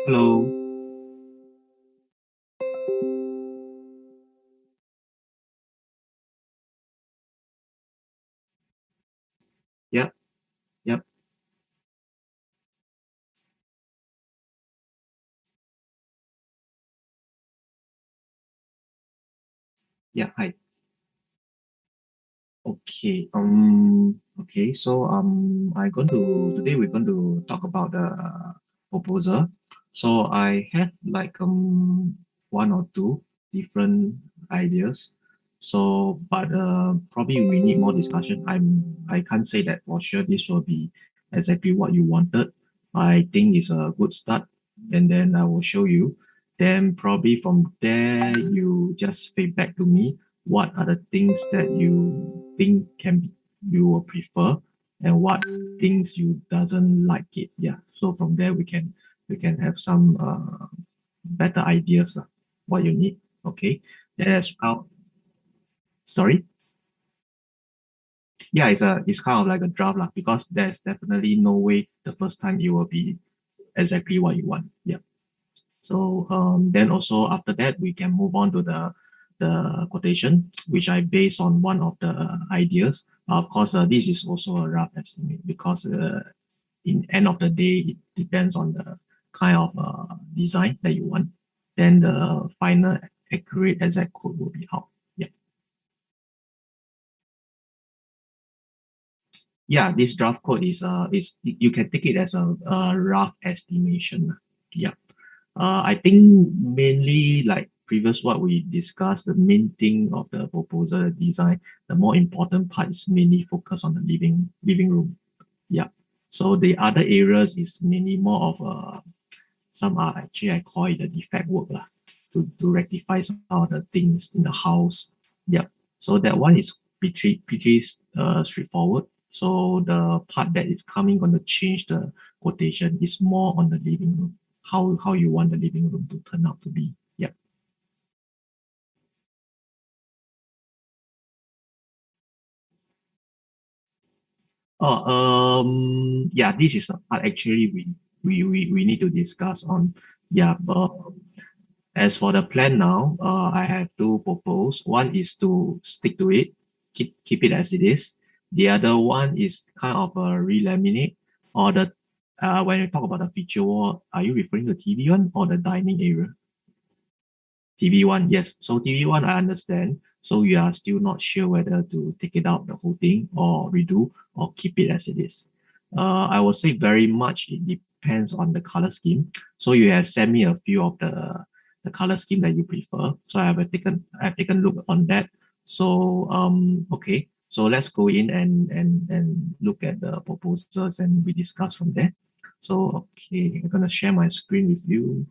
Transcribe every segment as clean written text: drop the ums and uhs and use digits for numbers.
Hello. Yep. Yep. Yeah. Hi. Okay. Okay. So I going to today we're going to talk about the proposal. So I had like one or two different ideas. So, but probably we need more discussion. I can't say that for sure this will be exactly what you wanted. I think it's a good start, and then I will show you. Then probably from there you just feedback to me what are the things that you think you will prefer, and what things you doesn't like it. Yeah, so from there we can have some better ideas what you need. Okay, then as well. Sorry. Yeah, it's kind of like a draft lah, because there's definitely no way the first time it will be exactly what you want. Yeah. So then also after that, we can move on to the quotation, which I base on one of the ideas. Of course, this is also a rough estimate, because in end of the day, it depends on the kind of design that you want. Then the final accurate exact code will be out. Yeah. Yeah, this draft code is you can take it as a rough estimation. Yeah. I think mainly like previous what we discussed, the main thing of the proposal, the design, the more important part is mainly focus on the living room. Yeah. So the other areas is mainly more of some are actually I call it the defect work lah, to rectify some of the things in the house. Yeah. So that one is pretty straightforward. So the part that is coming going to change the quotation is more on the living room, how you want the living room to turn out to be. Yeah. Yeah, this is the part actually we need to discuss on. Yeah, but as for the plan now, I have two propose. One is to stick to it, keep it as it is. The other one is kind of a relaminate, or the when you talk about the feature wall, are you referring to TV one or the dining area? TV one, yes. So TV one, I understand. So you are still not sure whether to take it out the whole thing or redo or keep it as it is. I will say very much it depends on the color scheme. So you have sent me a few of the color scheme that you prefer. So I've taken a look on that. So okay. So let's go in and look at the proposals and we discuss from there. So okay, I'm gonna share my screen with you.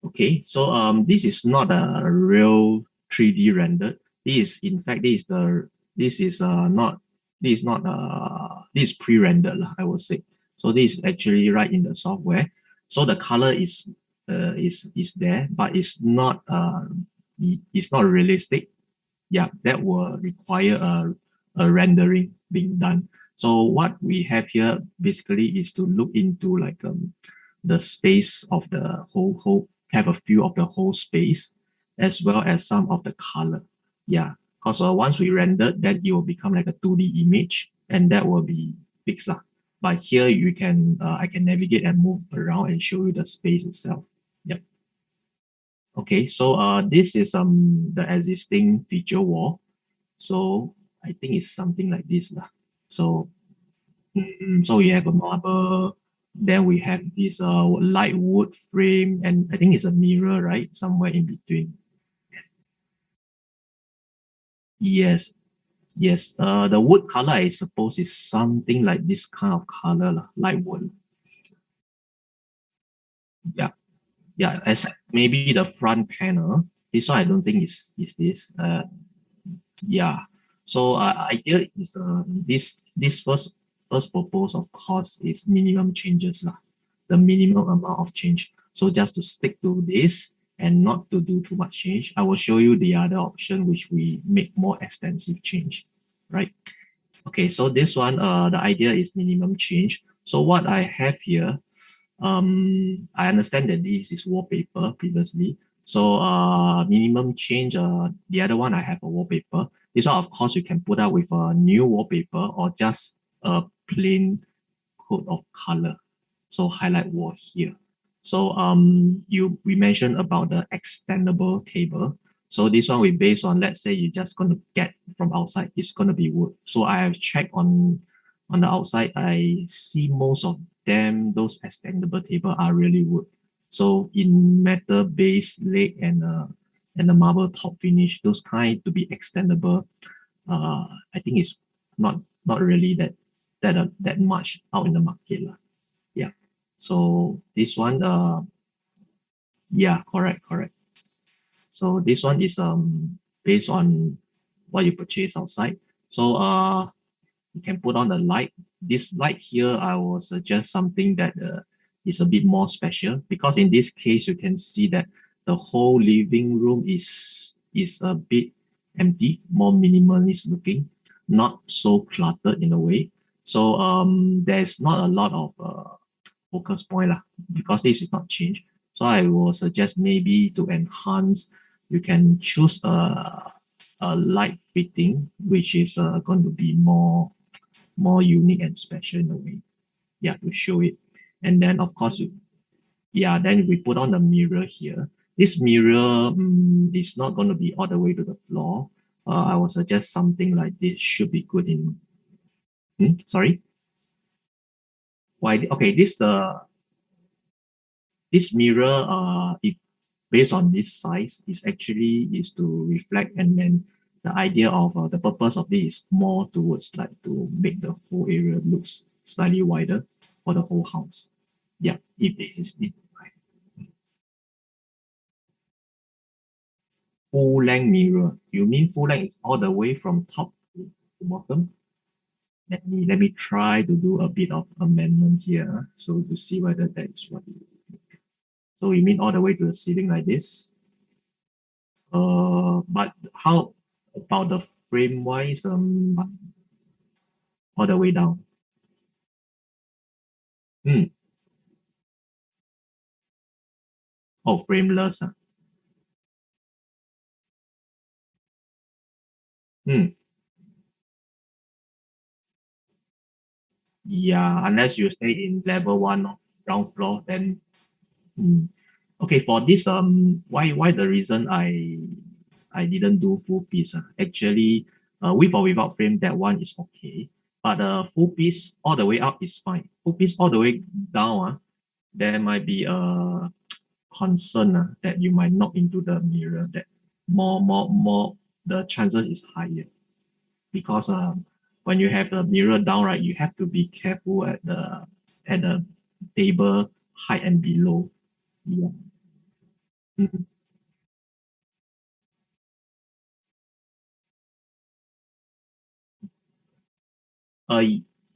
Okay, so this is not a real 3D rendered. This is in fact this is not this is not this is pre-rendered I would say. So this is actually right in the software. So the color is there, but it's not realistic. Yeah, that will require a rendering being done. So what we have here basically is to look into like the space of the whole have a view of the whole space, as well as some of the color. Yeah, because once we render that, it will become like a 2D image, and that will be fixed lah. But here you can I can navigate and move around and show you the space itself. Yep. Okay, so this is the existing feature wall. So I think it's something like this lah. So so we have a marble, then we have this light wood frame, and I think it's a mirror, right? Somewhere in between. Yes, yes. The wood color, I suppose, is something like this kind of color, lah, light wood. Yeah, yeah. Except maybe the front panel. This one I don't think is this. Yeah. So idea is this first propose of course is minimum changes lah, the minimum amount of change. So just to stick to this and not to do too much change, I will show you the other option which we make more extensive change, right? Okay, so this one, the idea is minimum change. So what I have here, I understand that this is wallpaper previously. So minimum change, the other one I have a wallpaper. This one, of course, you can put up with a new wallpaper or just a plain coat of color. So highlight wall here. So we mentioned about the extendable table. So this one we based on, let's say you're just going to get from outside, it's going to be wood. So I have checked on the outside, I see most of them, those extendable table are really wood. So in metal base leg and the marble top finish, those kind to be extendable, I think it's not really that much out in the market lah. Yeah. So this one, yeah, correct. So this one is based on what you purchase outside. So you can put on the light. This light here, I will suggest something that is a bit more special because in this case, you can see that the whole living room is a bit empty, more minimalist looking, not so cluttered in a way. So there's not a lot of focus point lah, because this is not change. So I will suggest maybe to enhance, you can choose a light fitting, which is going to be more unique and special in a way. Yeah, to show it. And then of course, yeah, then we put on the mirror here. This mirror is not going to be all the way to the floor. I will suggest something like this should be good in. Sorry. Why? Okay, this mirror, if based on this size, is actually is to reflect, and then the idea of the purpose of this is more towards like to make the whole area looks slightly wider for the whole house. Yeah, if it is need. Full length mirror. You mean full length is all the way from top to bottom? Let me try to do a bit of amendment here, so to see whether that is what you. So you mean all the way to the ceiling like this? But how about the frame wise? All the way down. Hmm. Oh, frameless. Hmm. Yeah, unless you stay in level one or ground floor, then okay. For this, why the reason I didn't do full piece? Actually, with or without frame, that one is okay. But full piece all the way up is fine. Full piece all the way down, there might be a concern that you might knock into the mirror. That more the chances is higher because when you have the mirror down, right, you have to be careful at the table height and below. Yeah. Mhm. Uh,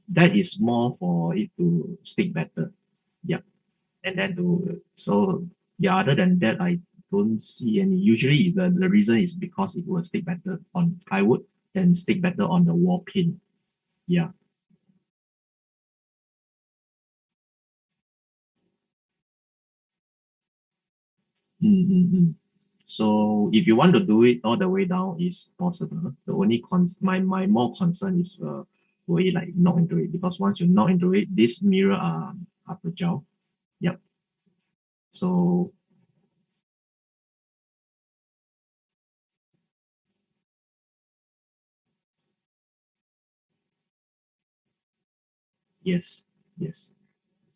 that is more for it to stick better. Yeah. And then yeah, other than that, I don't see any. Usually the reason is because it will stick better on plywood and stick better on the wall pin. Yeah. Mm. So if you want to do it all the way down, is possible. The only my more concern is will it like knock into it, because once you knock into it, this mirror are fragile. Yep. So yes, yes.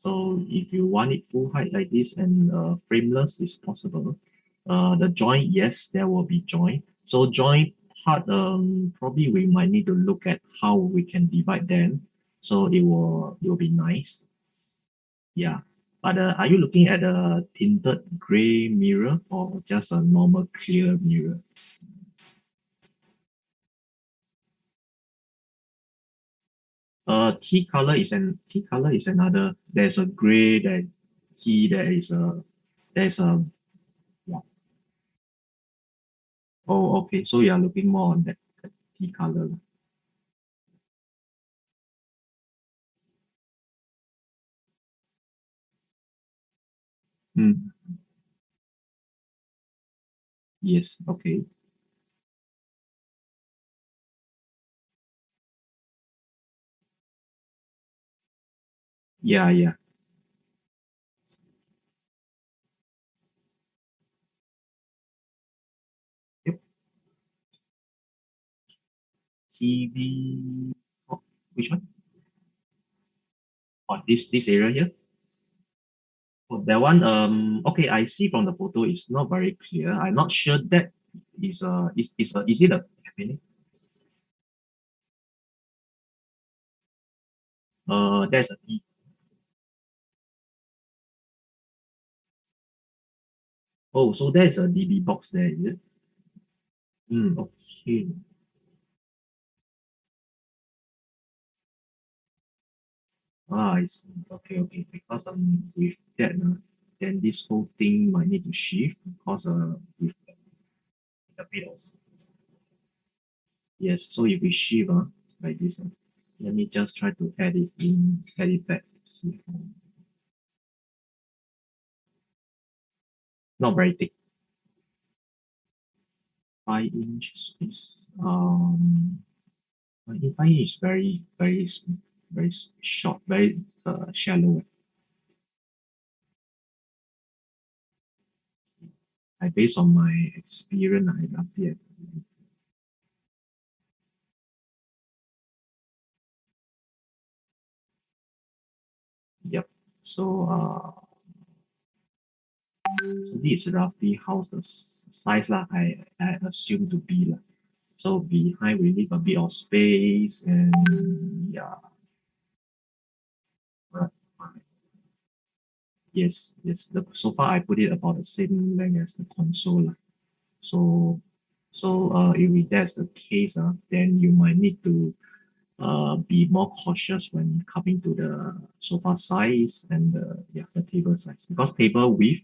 So if you want it full height like this and frameless is possible. The joint, yes, there will be joint. So joint part, probably we might need to look at how we can divide them. So it will be nice. Yeah. But are you looking at a tinted gray mirror or just a normal clear mirror? Tea color is another. There's a gray, there's tea, there's a yeah. Oh, okay. So you are looking more on that tea color. Mm. Yes. Okay. Yeah. Yeah. Yep. TV. Oh, which one? Oh, this area here. Oh, that one. Okay, I see from the photo. It's not very clear. I'm not sure that is it a cabinet? There's a oh, so there's a DB box there, is it? Okay. Ah, I see. Okay, okay. Because with that, then this whole thing might need to shift because with a bit of yes. So if we shift like this, let me just try to add it in, add it back. See, not very thick. 5 inch is 5 inch is very short, very shallow. I based on my experience, I roughly yep. So so this is roughly how's the size lah. I assume to be lah. So behind we leave a bit of space and yeah, right. Right. Yes, yes. So far I put it about the same length as the console lah. So if that's the case, then you might need to be more cautious when coming to the sofa size and the table size because table width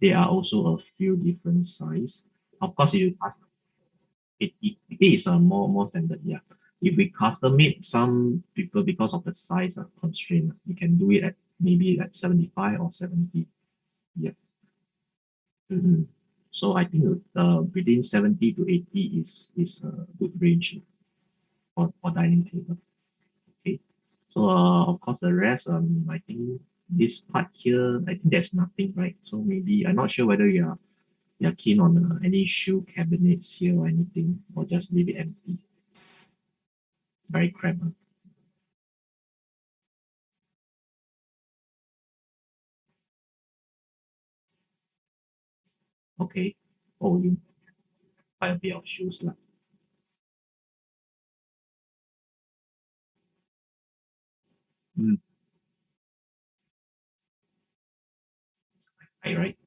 there are also a few different size. Of course, if you custom it is a more standard. Yeah, if we custom made some people because of the size constraint, you can do it at maybe at 75 or 70. Yeah. Mhm. So I think within 70 to 80 is a good range for dining table. Okay. So of course the rest I think this part here I think there's nothing right. So maybe I'm not sure whether you're keen on any shoe cabinets here or anything or just leave it empty. Very cramped. Okay. Oh, you buy a bit of shoes lah. Mm, right.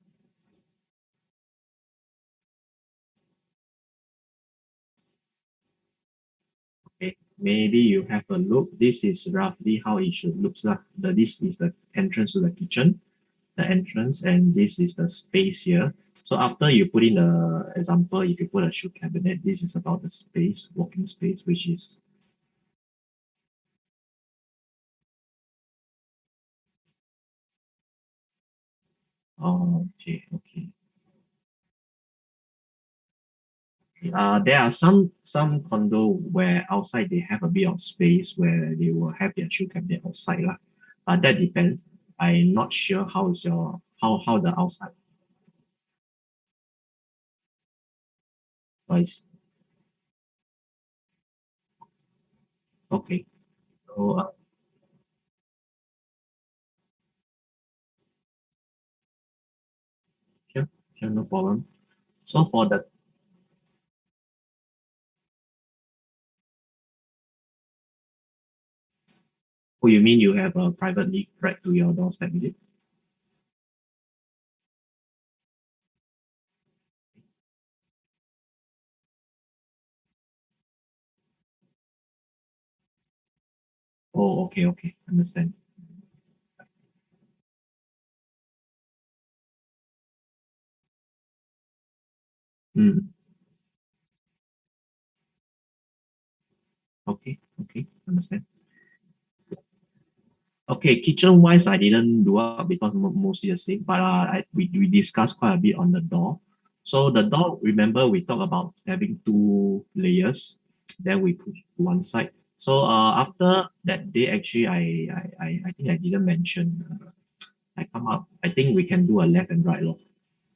Okay. Maybe you have a look. This is roughly how it should look lah. This is the entrance to the kitchen, the entrance, and this is the space here. So after you put in the example, if you put a shoe cabinet, this is about the space, walking space, which is oh, okay, okay. There are some condo where outside they have a bit of space where they will have their shoe cabinet outside lah. That depends. I'm not sure how is your how the outside is. Okay. So sure, sure, no problem. So for the oh, you mean you have a private lift right to your doorstep, is it? Oh, okay, okay, understand. Mm, okay, okay, understand. Okay, kitchen wise, I didn't do up because mostly the same, but we discussed quite a bit on the door. So the door, remember we talked about having two layers, then we push to one side. So after that day, actually, I think I didn't mention. I come up. I think we can do a left and right lock.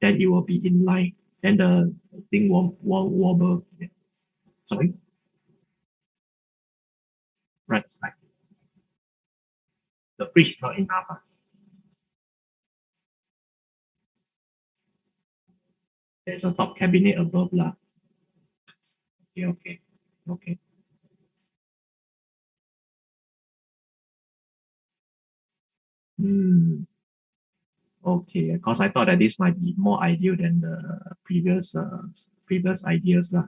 Then it will be in line. Then the thing won't wobble. Yeah. Sorry, right side. The fridge not enough. There's a top cabinet above lah. Okay, okay, okay. Hmm. Okay, because I thought that this might be more ideal than the previous ideas lah.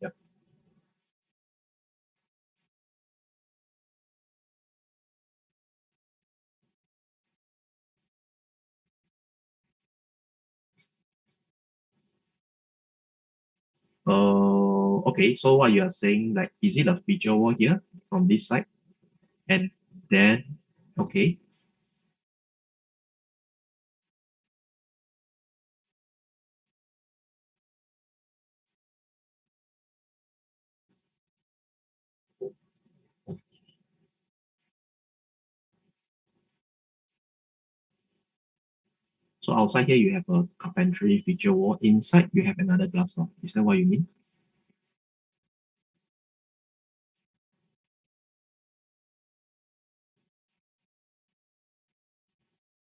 Yep. Okay. So what you are saying, like, is it a feature wall here from this side, and then okay. So outside here you have a carpentry feature wall. Inside you have another glass door. Is that what you mean?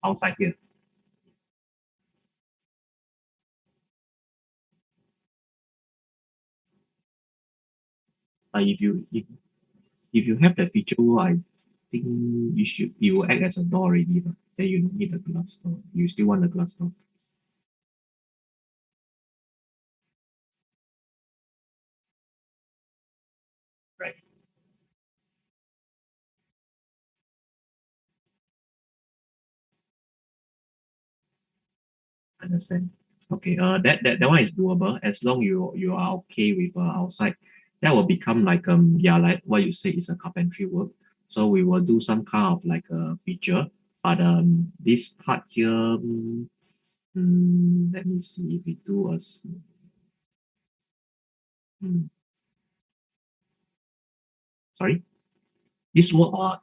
Outside here. If you have the feature wall, I think it will act as a door already. But then you don't need a glass door. You still want a glass door. Right. Understand. Okay, that one is doable as long you are okay with outside. That will become like yeah, like what you say is a carpentry work. So we will do some kind of like a feature, but this part here, let me see if we do mm, sorry, this work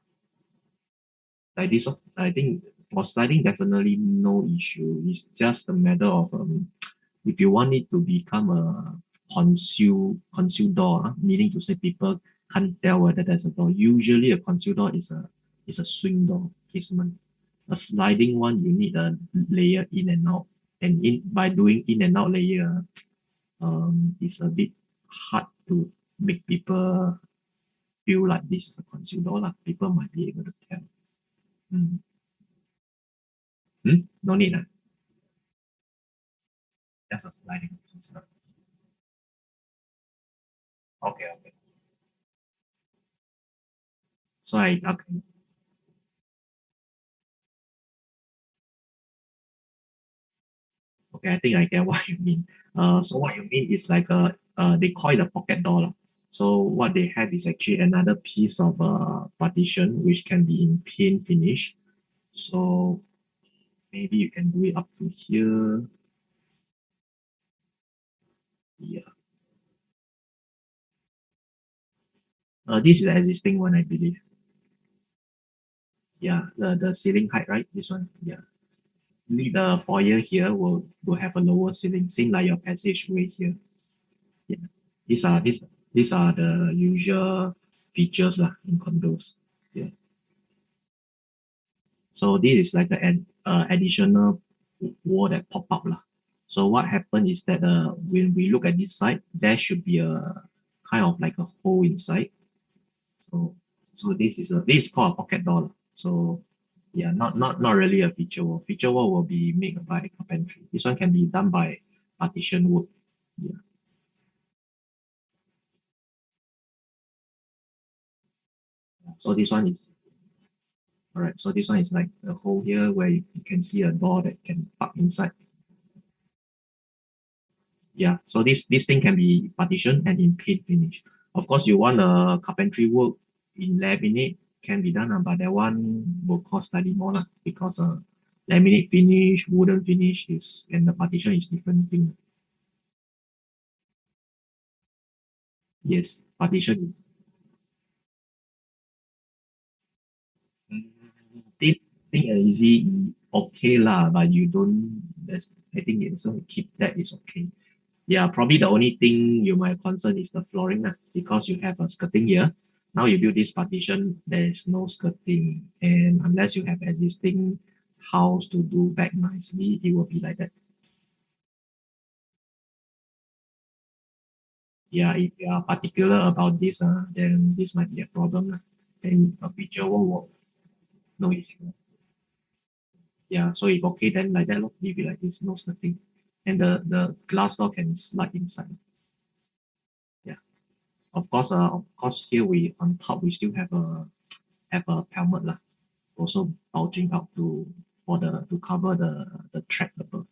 like this one, I think for sliding definitely no issue. It's just a matter of if you want it to become a conceal door, meaning to say people can't tell whether there's a door. Usually a conceal door is a swing door casement. A sliding one you need a layer in and out. And in by doing in and out layer, it's a bit hard to make people feel like this is a conceal door. Like people might be able to tell. Mm. Hmm? No need. Just a sliding system. Okay, okay. So okay, okay, I think I get what you mean. So what you mean is like they call it a pocket door lah. So what they have is actually another piece of partition which can be in paint finish. So maybe you can do it up to here. Yeah. This is the existing one, I believe. Yeah, the ceiling height, right? This one. Yeah. Only the foyer here will have a lower ceiling, same like your passageway here. Yeah. These are the usual features lah in condos. Yeah. So this is like an additional wall that pop up lah. So what happened is that when we look at this side, there should be a kind of like a hole inside. So this is called a pocket door lah. So yeah, not really a feature wall. Feature wall will be made by carpentry. This one can be done by partition wood. Yeah. So this one is All right, so this one is like a hole here where you can see a door that can park inside. Yeah, so this thing can be partitioned and in paint finish. Of course, you want a carpentry work in laminate can be done, but that one will cost slightly more because laminate finish, wooden finish is and the partition is different thing. Yes, partition is. Mm, think easy okay lah, but you don't. That's I think it's so keep that is okay. Yeah, probably the only thing you might concern is the flooring because you have a skirting here. Now you build this partition, there is no skirting, and unless you have existing house to do back nicely, it will be like that. Yeah, if you are particular about this, then this might be a problem. And a picture won't work, no issue. Yeah, so if okay, then like that, leave it like this, no skirting. And the glass door can slide inside. Yeah. Of course, here we on top we still have a pelmet lah, also bulging out to cover the track above.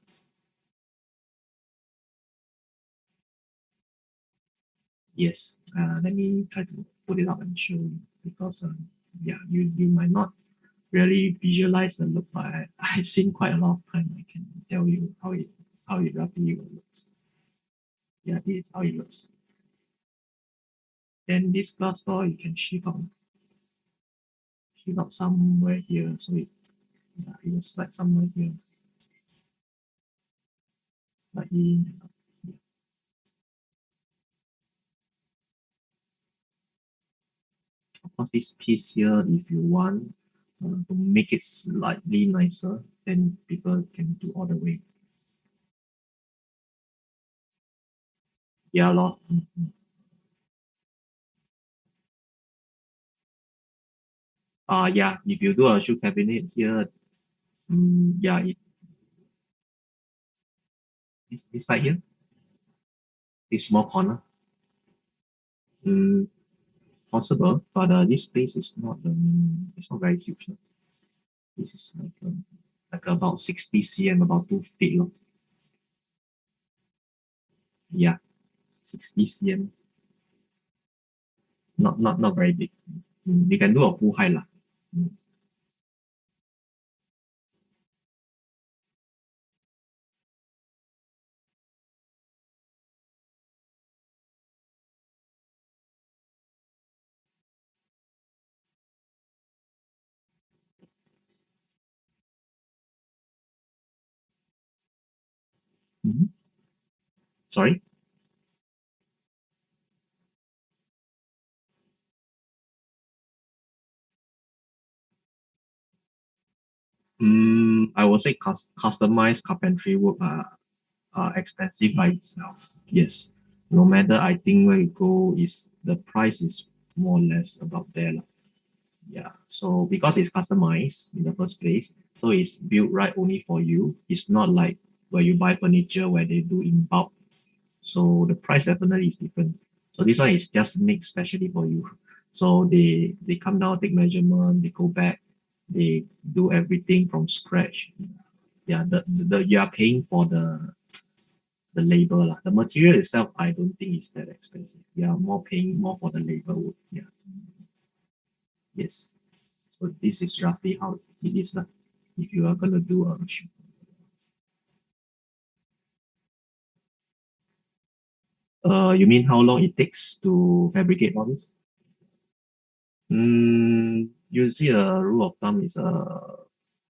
Yes. Let me try to put it up and show you because yeah, you might not really visualize the look, but I've seen quite a lot of time. I can tell you how it roughly looks. Yeah, this is how it looks. Then this glass door you can shift out somewhere here, so it will slide somewhere here, slightly. Of course, this piece here, if you want to make it slightly nicer, then people can do all the way. Yeah, lor. Yeah, if you do a shoe cabinet here, yeah, this side here, this small corner, mm, possible, but this space is not it's not very huge. This is like about 60 cm, about 2 feet. Yeah, 60 cm, not very big. We can do a full height lah. Mm. Mhm. Sorry. I would say customized carpentry work are expensive by itself. Yes. No matter I think where you go is the price is more or less about there. Lah. Yeah. So because it's customized in the first place, so it's built right only for you. It's not like where you buy furniture where they do in bulk. So the price definitely is different. So this one is just made specially for you. So they come down, take measurement, they go back, they do everything from scratch. Yeah, the you are paying for the labor lah. The material itself, I don't think is that expensive. You are more paying more for the labor. Yeah, yes. So this is roughly how it is lah. If you are gonna do a you mean how long it takes to fabricate all this? Usually a rule of thumb is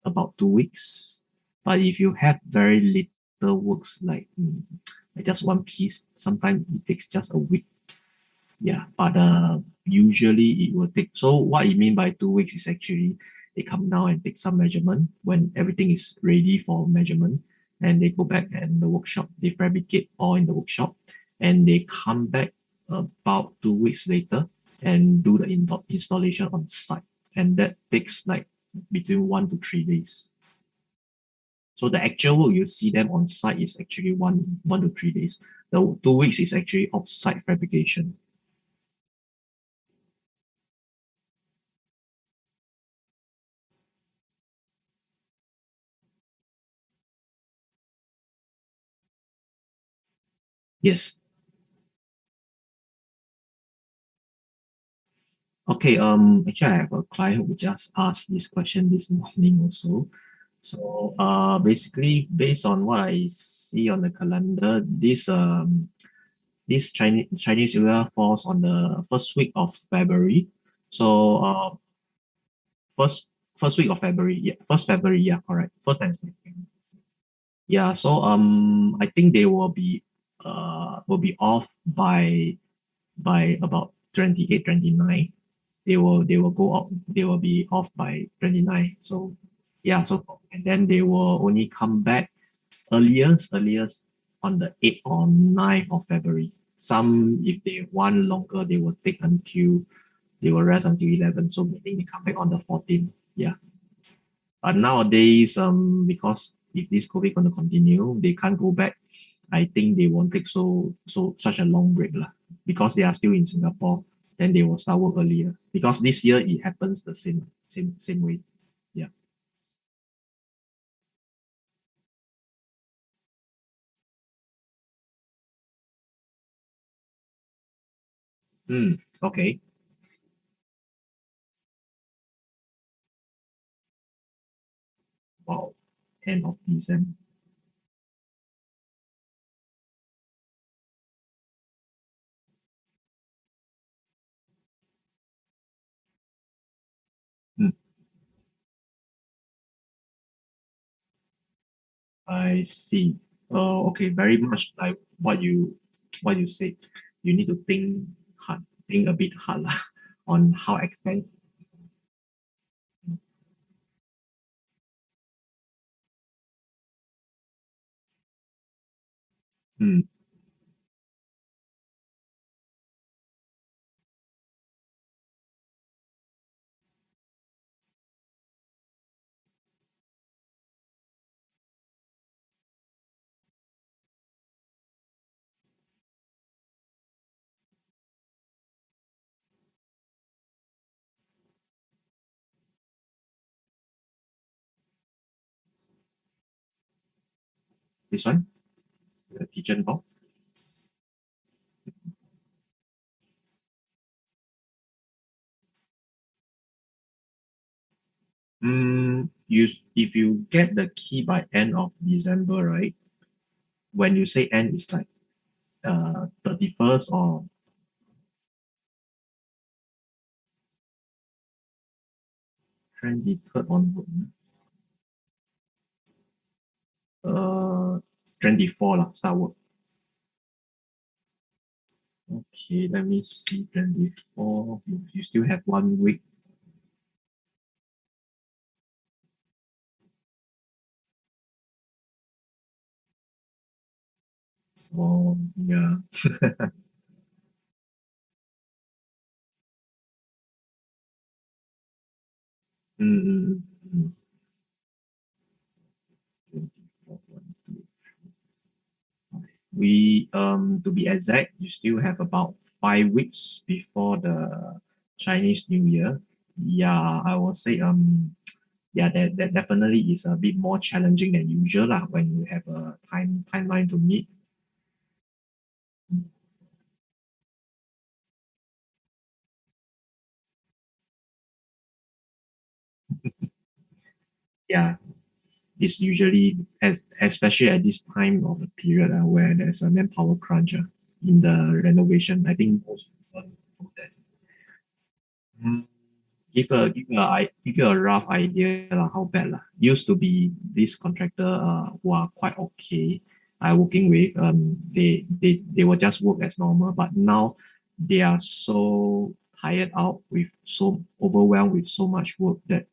about 2 weeks. But if you have very little works like just one piece, sometimes it takes just a week. Yeah, but usually it will take. So what you mean by 2 weeks is actually they come down and take some measurement when everything is ready for measurement, and they go back and the workshop they fabricate all in the workshop, and they come back about 2 weeks later and do the installation on site, and that takes like between 1 to 3 days. So the actual work you see them on site is actually one to 3 days. The 2 weeks is actually off-site fabrication. Yes. Okay. Actually, I have a client who just asked this question this morning also. So, basically, based on what I see on the calendar, this Chinese New Year falls on the first week of February. So, first first week of February, yeah, first February, yeah, correct, first and second. Yeah. So, I think they will be off by about 28, 29. They will go out. They will be off by 29. So, yeah. So, and then they will only come back earliest on the 8th or 9th of February. Some, if they want longer, they will take until they will rest until 11. So meaning they come back on the 14th. Yeah. But nowadays, because if this COVID going to continue, they can't go back. I think they won't take such a long break lah. Because they are still in Singapore. Then they will start work earlier. Because this year it happens the same way. Yeah. Okay. Wow. End of December. Hmm. I see. Okay, very much like what you said. You need to think a bit hard lah, on how extent. Hmm, this one, the kitchen door. You if you get the key by end of December, right? When you say end, it's like 31st or 23rd onward. Uh, 24 lah, start work. Okay, let me see. 24. You still have 1 week. Oh, yeah. Mm, mm, mm, 24, 1, 2. We to be exact, you still have about 5 weeks before the Chinese New Year. Yeah, I will say yeah, that definitely is a bit more challenging than usual lah when you have a timeline to meet. Yeah, it's usually especially at this time of the period where there's a manpower crunch in the renovation. I think most people know that. Mm. Give you a rough idea how bad lah. Used to be this contractor who are quite okay. I working with they will just work as normal, but now they are so tired out with so overwhelmed with so much work that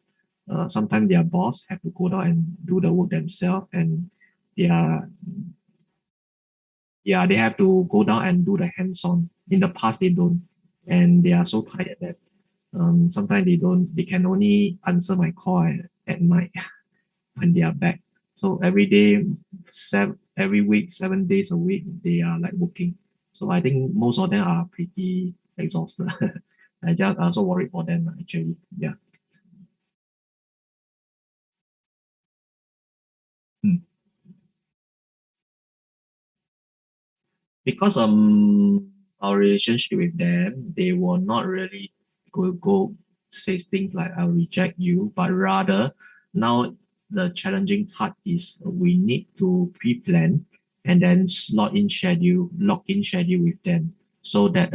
sometimes their boss have to go down and do the work themselves, and they are yeah, they have to go down and do the hands-on. In the past they don't, and they are so tired that sometimes they can only answer my call at night when they are back. So every day, every week, 7 days a week, they are like working. So I think most of them are pretty exhausted. I also worry for them actually. Yeah. Hmm. because our relationship with them, they will not really go say things like I'll reject you, but rather now the challenging part is we need to pre-plan and then lock in schedule with them so that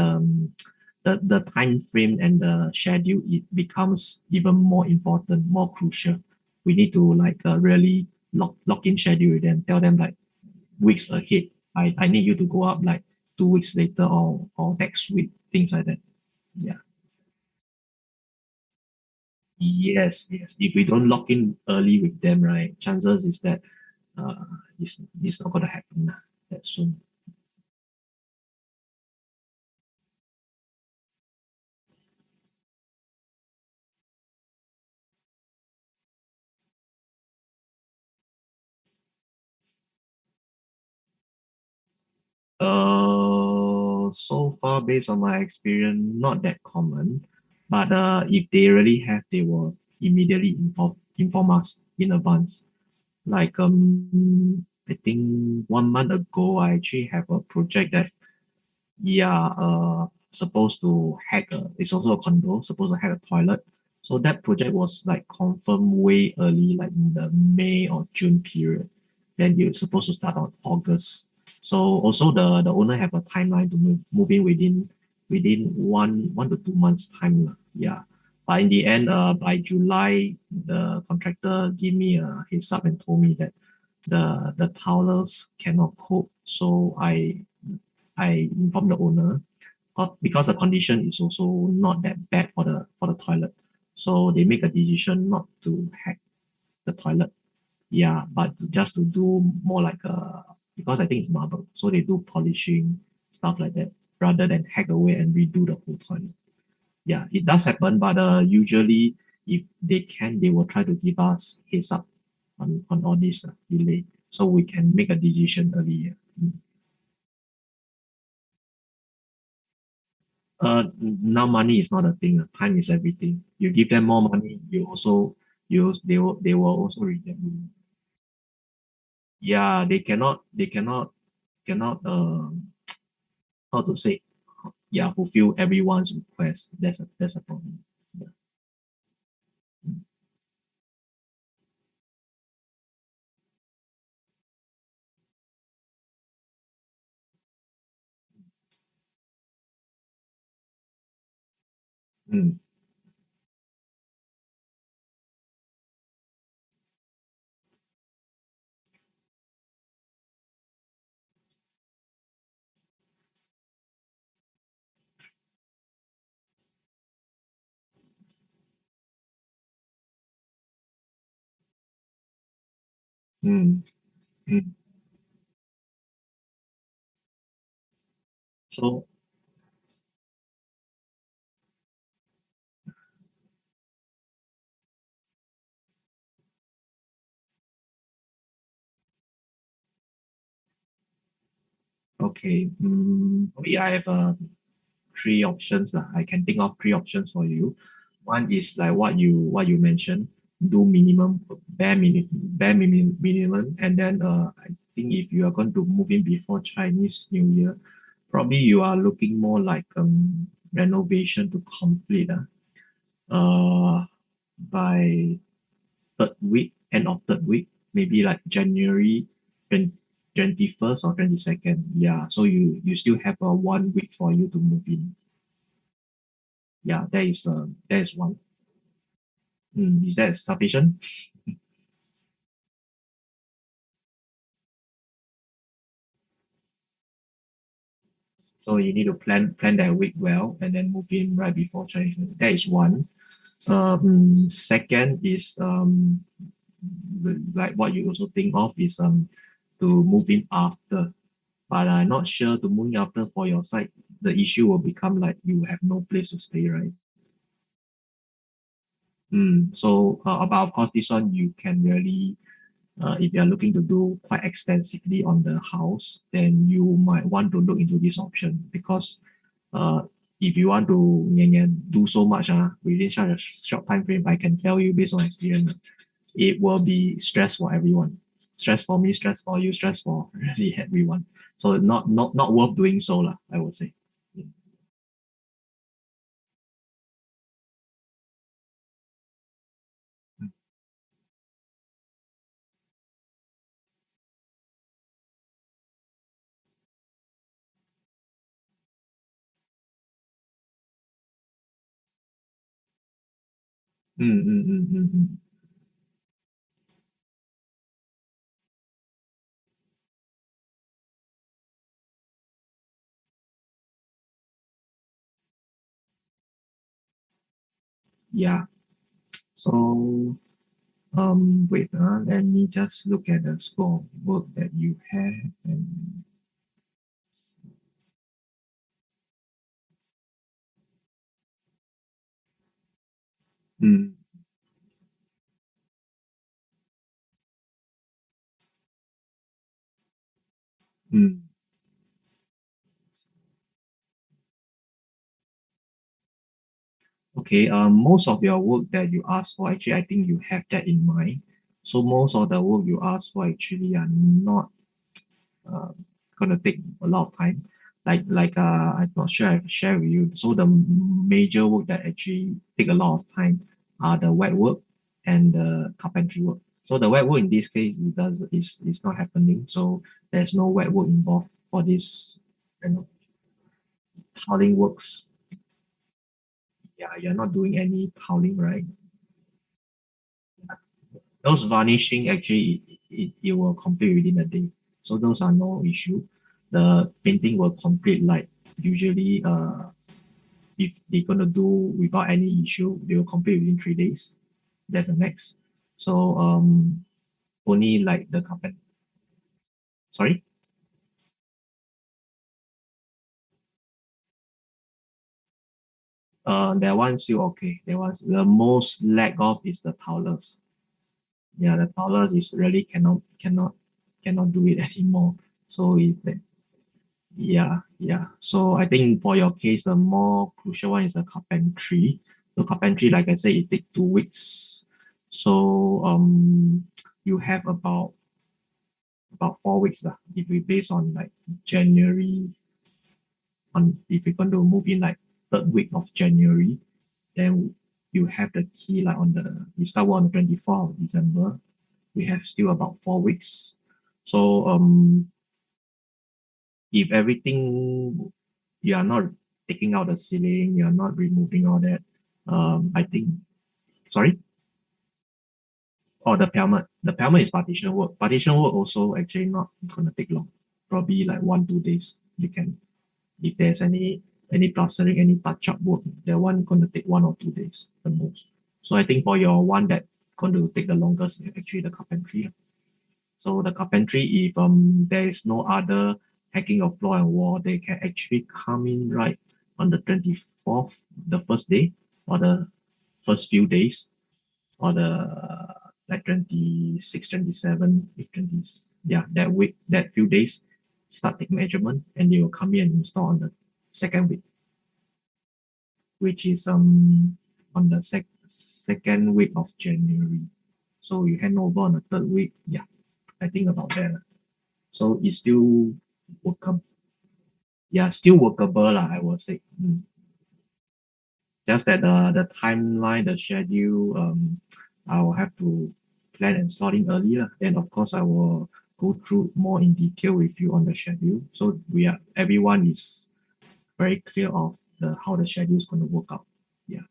the time frame and the schedule it becomes even more important, more crucial. We need to like really lock in schedule with them, tell them like weeks ahead. I need you to go up like 2 weeks later or next week, things like that. Yeah. Yes, yes. If we don't lock in early with them, right, chances is that uh it's not gonna happen that soon. So far based on my experience, not that common. But if they really have, they will immediately inform us in advance. Like I think 1 month ago, I actually have a project that yeah, supposed to hack it's also a condo, supposed to hack a toilet. So that project was like confirmed way early, like in the May or June period. Then you're supposed to start on August. So also the owner have a timeline to move in within 1 to 2 months time. Yeah. But in the end, by July, the contractor gave me a heads up and told me that the towers cannot cope. So I informed the owner because the condition is also not that bad for the toilet. So they make a decision not to hack the toilet. Yeah, but just to do more like a because I think it's marble, so they do polishing stuff like that rather than hack away and redo the whole toilet. Yeah, it does happen, but usually if they can, they will try to give us heads up on all this delay so we can make a decision earlier. Now money is not a thing. Time is everything. You give them more money, you also they will also reject you. Yeah, they cannot how to say yeah fulfill everyone's request. That's a problem. Yeah. Mm, mm, mm. So okay, yeah, I have three options lah. I can think of three options for you. One is like what you mentioned, do bare minimum, and then I think if you are going to move in before Chinese New Year, probably you are looking more like renovation to complete by third week, end of third week, maybe like January 21st or 22nd. Yeah, so you still have a 1 week for you to move in. Yeah, that is one. Is that sufficient? So you need to plan that week well and then move in right before Chinese New Year. That is one. Second is like what you also think of is to move in after. But I'm not sure to move in after for your side. The issue will become like you have no place to stay, right? So, but of course, this one you can really if you are looking to do quite extensively on the house, then you might want to look into this option because uh, if you want to do so much within such a short time frame, I can tell you based on experience, it will be stress for everyone. stress for me, stress for you, stress for really everyone. So not worth doing so lah, I would say. Mm, mm, mm, mm, mm. Yeah. So wait, let me just look at the scope of work that you have and mm, mm. Okay, most of your work that you ask for, actually, I think you have that in mind. So most of the work you ask for actually are not uh, gonna take a lot of time. I'm not sure I've shared with you. So the major work that actually take a lot of time are the wet work and the carpentry work. So the wet work in this case it does is not happening. So there's no wet work involved for this, you know, tiling works. Yeah, you're not doing any tiling, right? Those varnishing actually it will complete within a day. So those are no issue. The painting will complete like usually if they're gonna do without any issue, they will complete within 3 days. That's the max. So only like the carpet. Sorry, that one still okay. That one's the most lack of is the towelers. Yeah, the towelers is really cannot do it anymore. So it yeah, yeah. So I think for your case, the more crucial one is the carpentry. The carpentry, like I said, it take 2 weeks. So you have about 4 weeks lah. If we base on like January, on if you're going to move in like third week of January, then you have the key like on the you start work on the 24th of December. We have still about 4 weeks. So if everything you are not taking out the ceiling, you are not removing all that. I think sorry, or the pelmet. The pelmet is partition work. Partition work also actually not gonna take long. Probably like 1 2 days. You can if there's any plastering, any touch up work, that one gonna take 1 or 2 days the most. So I think for your one that going to take the longest is actually the carpentry. So the carpentry, if there is no other hacking of floor and wall, they can actually come in right on the 24th, the first day, or the first few days, or the like 26, 27, 20, yeah, that week, that few days, start take measurement, and they will come in and install on the second week, which is on the second week of January. So you hand over on the third week. Yeah, I think about that. So it's still workable. Yeah, still workable lah, I will say. Just that the timeline, the schedule, I will have to plan and slot in earlier. Then of course I will go through more in detail with you on the schedule. So everyone is very clear of the how the schedule is going to work out. Yeah.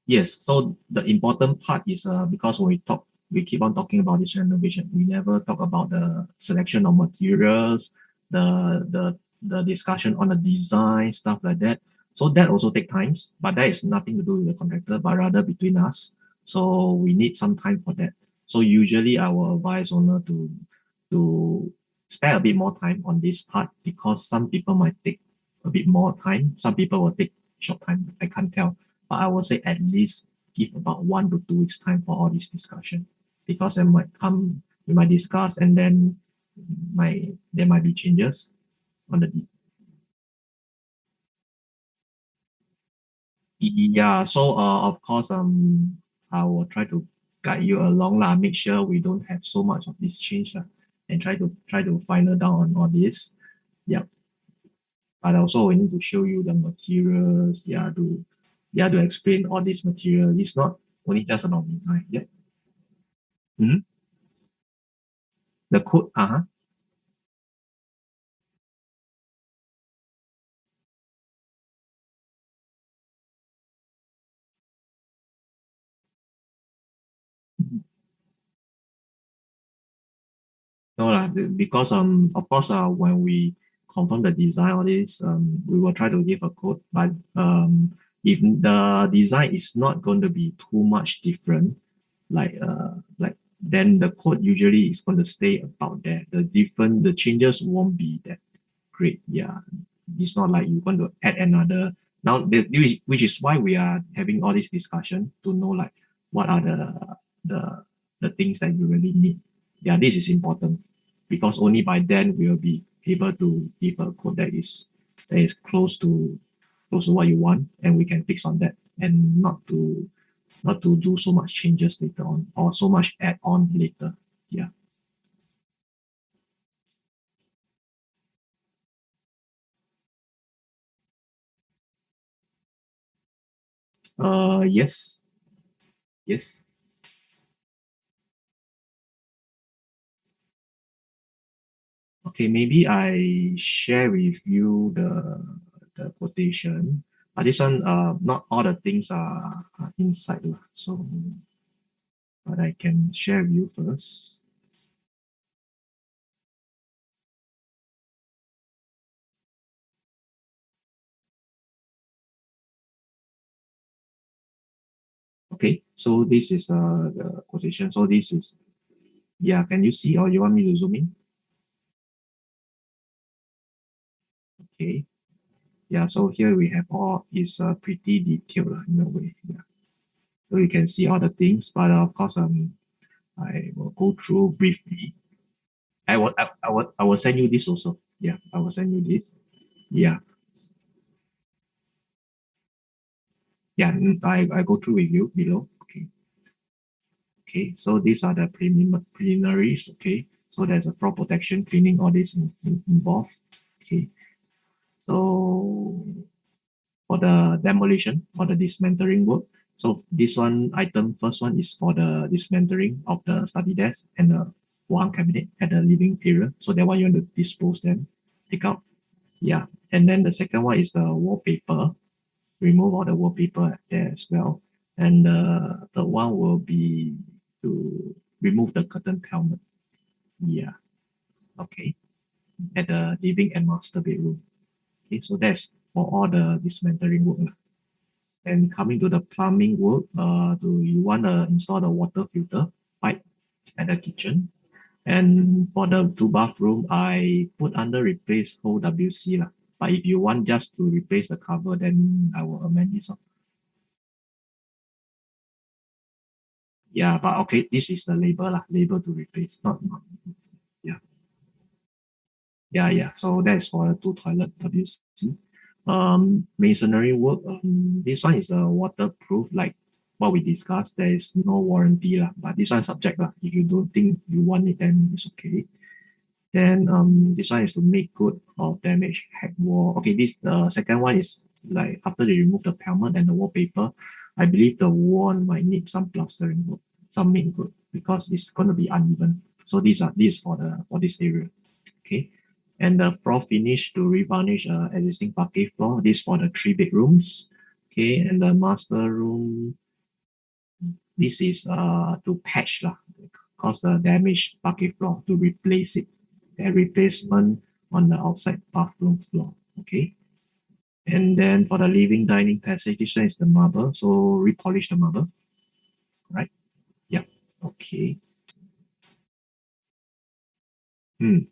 Yes. So the important part is because when we keep on talking about this renovation. We never talk about the selection of materials, the discussion on the design, stuff like that. So that also take times, but that is nothing to do with the contractor, but rather between us. So we need some time for that. So usually I will advise owner to spare a bit more time on this part because some people might take a bit more time. Some people will take short time. I can't tell, but I will say at least give about 1 to 2 weeks time for all this discussion, because there might come, we might discuss, and then there might be changes on the. Yeah, so of course, I will try to guide you along lah, make sure we don't have so much of this change lah, and try to final down on all this. Yeah, but also we need to show you the materials. To explain all this material. It's not only just about design. Yeah. Mhm. The code. No lah, because of course when we confirm the design all this, we will try to give a code, but if the design is not going to be too much different, like then the code usually is going to stay about there. The changes won't be that great. Yeah, it's not like you want to add another now. Which is why we are having all this discussion to know like what are the the things that you really need. Yeah, this is important because only by then we'll be able to give a code that is close to what you want, and we can fix on that, and not to do so much changes later on or so much add on later. Yeah. Yes. Yes. Okay, maybe I share with you the quotation. But this one, not all the things are inside lah. So, but I can share with you first. Okay, so this is the quotation. So this is, yeah, can you see or you want me to zoom in? Okay, yeah, so here we have all is pretty detailed lah, in a way. Yeah. So you can see all the things, but of course, I will go through briefly. I will send you this also. Yeah, I will send you this. Yeah. Yeah, I go through with you below. Okay. Okay. So these are the preliminaries. Okay. So there's a fraud protection, cleaning, all this involved. Okay. So for the demolition or the dismantling work, so this first one is for the dismantling of the study desk and the wall cabinet at the living area. So that one you want to dispose them, take out. Yeah. And then the second one is the wallpaper, remove all the wallpaper there as well. And the one will be to remove the curtain helmet. Yeah. Okay. At the living and master bedroom. Okay. So that's for all the dismantling work. And coming to the plumbing work, do you want to install the water filter pipe at the kitchen? And for the two bathroom, I put under replace whole WC lah. But if you want just to replace the cover, then I will amend this. Yeah, but okay, this is the label lah, label to replace, not. Yeah, yeah. So that's for the two toilet WC. Masonry work. This one is a waterproof, like what we discussed. There is no warranty lah, but this one is subject lah. If you don't think you want it, then it's okay. Then this one is to make good of damaged head wall. Okay, this the second one is like after they remove the pelmet and the wallpaper, I believe the wall might need some plastering work, some make good because it's going to be uneven. So these for this area. Okay, and the floor finish to revarnish existing parquet floor. This for the 3 bedrooms. Okay, and the master room. This is to patch lah, cause the damaged parquet floor to replace it. A replacement on the outside bathroom floor. Okay. And then for the living dining passage, this one is the marble. So repolish the marble, right? Yeah. Okay. Hmm.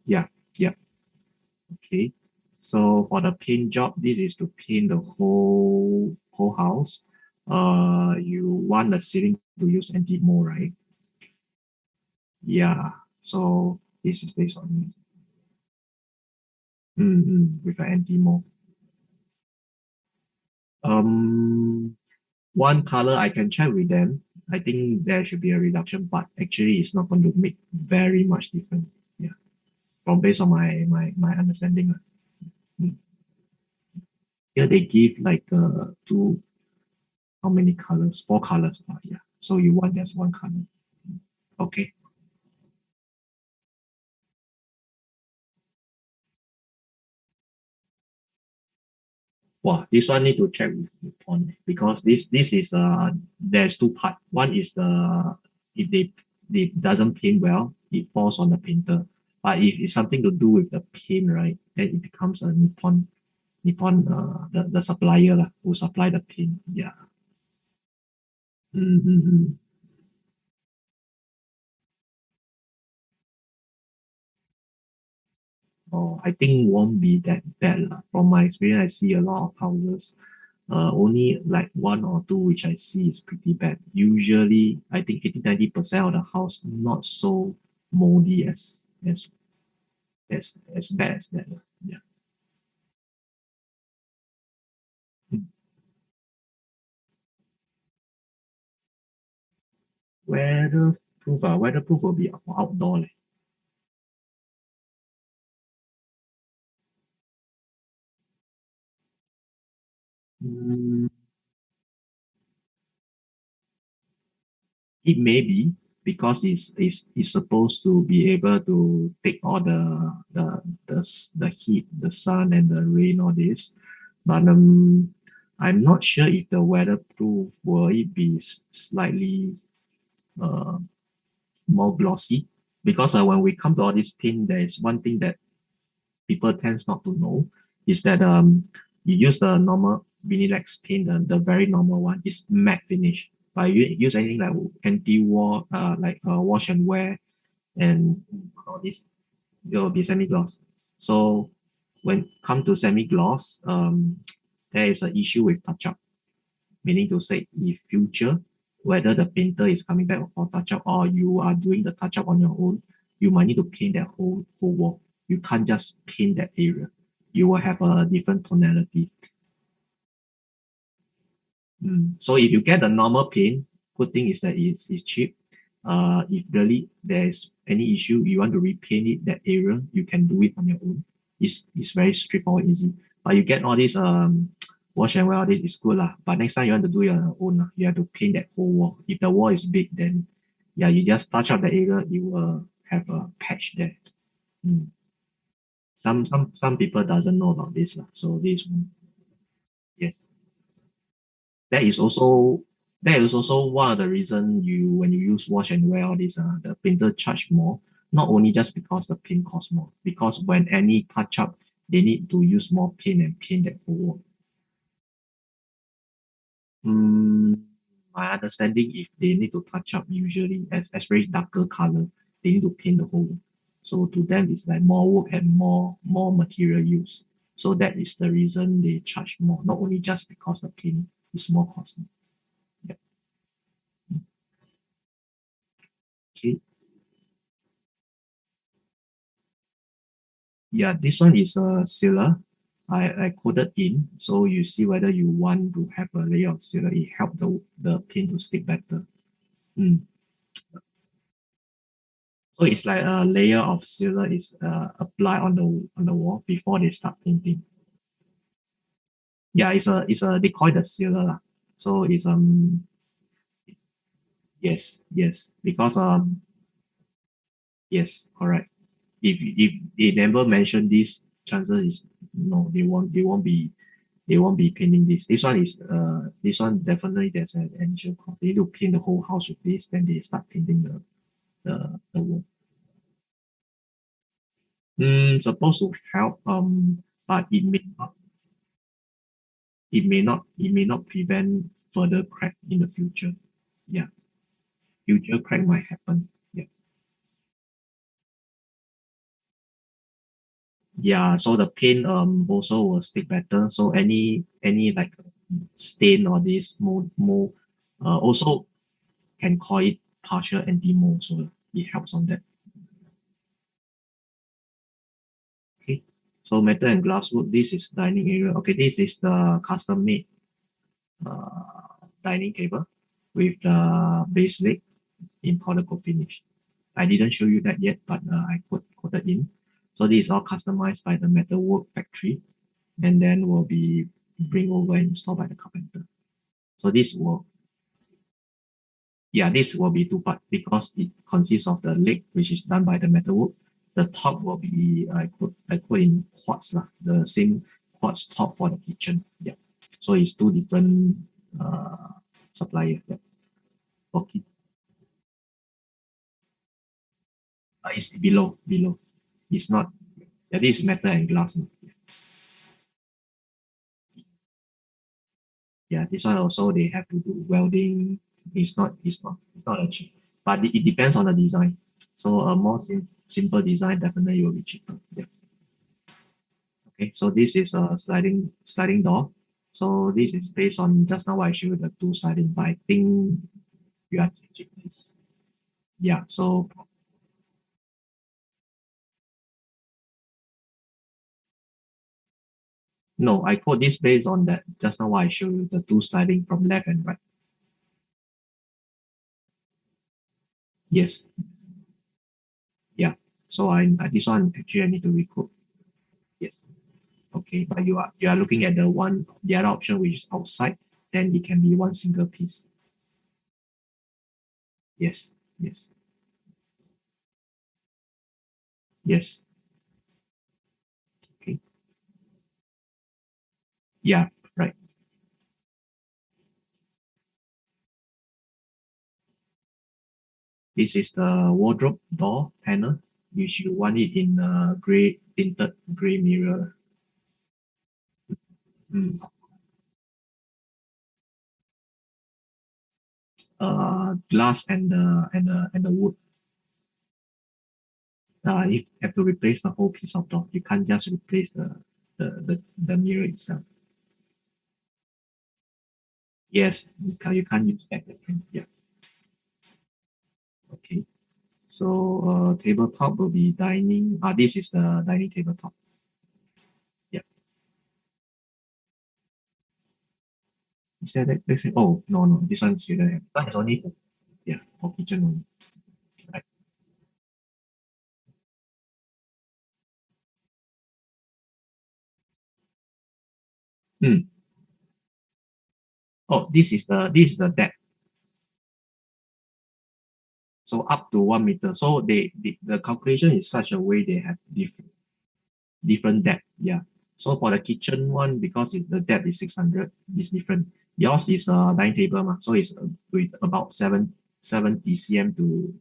Yeah. Yeah. Okay. So for the paint job, this is to paint the whole house. You want the ceiling to use anti-mold, right? Yeah. So this is based on this. With an anti-mold. Um, one color I can check with them. I think there should be a reduction, but actually it's not going to make very much difference. Yeah, from based on my understanding. Mm. Here they give like two, how many colors? Four colors. Yeah. So you want just one color. Okay. Wow, this one need to check with Nippon because this is there's two part. One is the if they doesn't paint well, it falls on the painter. But if it's something to do with the paint, right, then it becomes a Nippon the supplier lah, who supply the paint. Yeah. Mm-hmm. Oh, I think won't be that bad lah. From my experience, I see a lot of houses. Only like one or two which I see is pretty bad. Usually, I think 80-90% of the house not so moldy as bad as that. Yeah. Mm. Weatherproof will be for outdoor. Leh. Mm, it may be because it's supposed to be able to take all the heat, the sun and the rain, all this. But I'm not sure if the weatherproof will it be slightly uh, more glossy because when we come to all this paint, there is one thing that people tends not to know is that you use the normal Vinilex paint, the very normal one is matte finish. But you use anything like anti-war, like wash and wear and all this, it will be semi-gloss. So when come to semi-gloss, there is an issue with touch-up. Meaning to say, if future, whether the painter is coming back for touch up or you are doing the touch up on your own, you might need to paint that whole wall. You can't just paint that area. You will have a different tonality. So if you get the normal paint, good thing is that it's cheap. If really there's any issue, you want to repaint it that area, you can do it on your own. It's very straightforward, easy. But you get all this wash and wear, all this is good lah. But next time you want to do it on your own, you have to paint that whole wall. If the wall is big, then yeah, you just touch up the area, you will have a patch there. Mm. Some people doesn't know about this lah. So this one, yes. that is also that is also one of the reason you when you use wash and wear all this the painter charge more, not only just because the paint costs more, because when any touch up they need to use more paint and paint that whole wall. Mm, my understanding, if they need to touch up usually as very darker color, they need to paint the whole wall. So to them it's like more work and more material use. So that is the reason they charge more, not only just because the paint is more costly. Yeah. Okay. Yeah, this one is a sealer. I coded in, so you see whether you want to have a layer of sealer. It help the paint to stick better. Mm. So it's like a layer of sealer is applied on the wall before they start painting. Yeah, it's a they call it a sealer lah. So it's, yes because yes, correct. If they never mention this, chances is no, they won't be painting this. This one definitely there's an initial cost. They need to paint the whole house with this, then they start painting the wall. Supposed to help, but it may not prevent further crack in the future. Yeah, future crack might happen. Yeah. Yeah, so the paint also will stick better. So any like stain or this mold also can call it partial anti-mold. So it helps on that. Okay. So metal and glass wood, this is dining area. Okay, this is the custom made dining table with the base leg in powder coat finish. I didn't show you that yet, but I put that in. So this is all customized by the metalwork factory and then will be bring over and installed by the carpenter. So this will, yeah, this will be two part because it consists of the leg, which is done by the metalwork. The top will be, I put in quartz lah, the same quartz top for the kitchen. Yeah. So it's two different supplier. Yeah. Okay. It's below. It's not, yeah, this is metal and glass. Yeah, this one also they have to do welding. It's not a cheap, but it depends on the design. So a more simple design definitely will be cheaper. Yeah. Okay, so this is a sliding door. So this is based on just now I showed you the two sliding, but I think you are changing this. Yeah, so no, I quote this based on that just now I showed you the two sliding from left and right. Yes. Yeah. So this one actually I need to requote. Yes. Okay, but you are looking at the other option which is outside, then it can be one single piece. Yes, yes, yes. Okay. Yeah, right. This is the wardrobe door panel, which you want it in gray tinted gray mirror. Mm. Glass and the wood. You have to replace the whole piece of door. You can't just replace the mirror itself. Yes, you can't use that. Yeah. Okay. So tabletop will be dining. This is the dining tabletop. Yeah. Is that it? Oh, no, no. This one shouldn't have. That is only for, yeah, for kitchen only. Right. Hmm. Oh, this is the depth. So up to 1 meter. So the calculation is such a way they have different depth. Yeah. So for the kitchen one, because the depth is 600, it's different. Yours is a dining table, so it's with about 70 cm to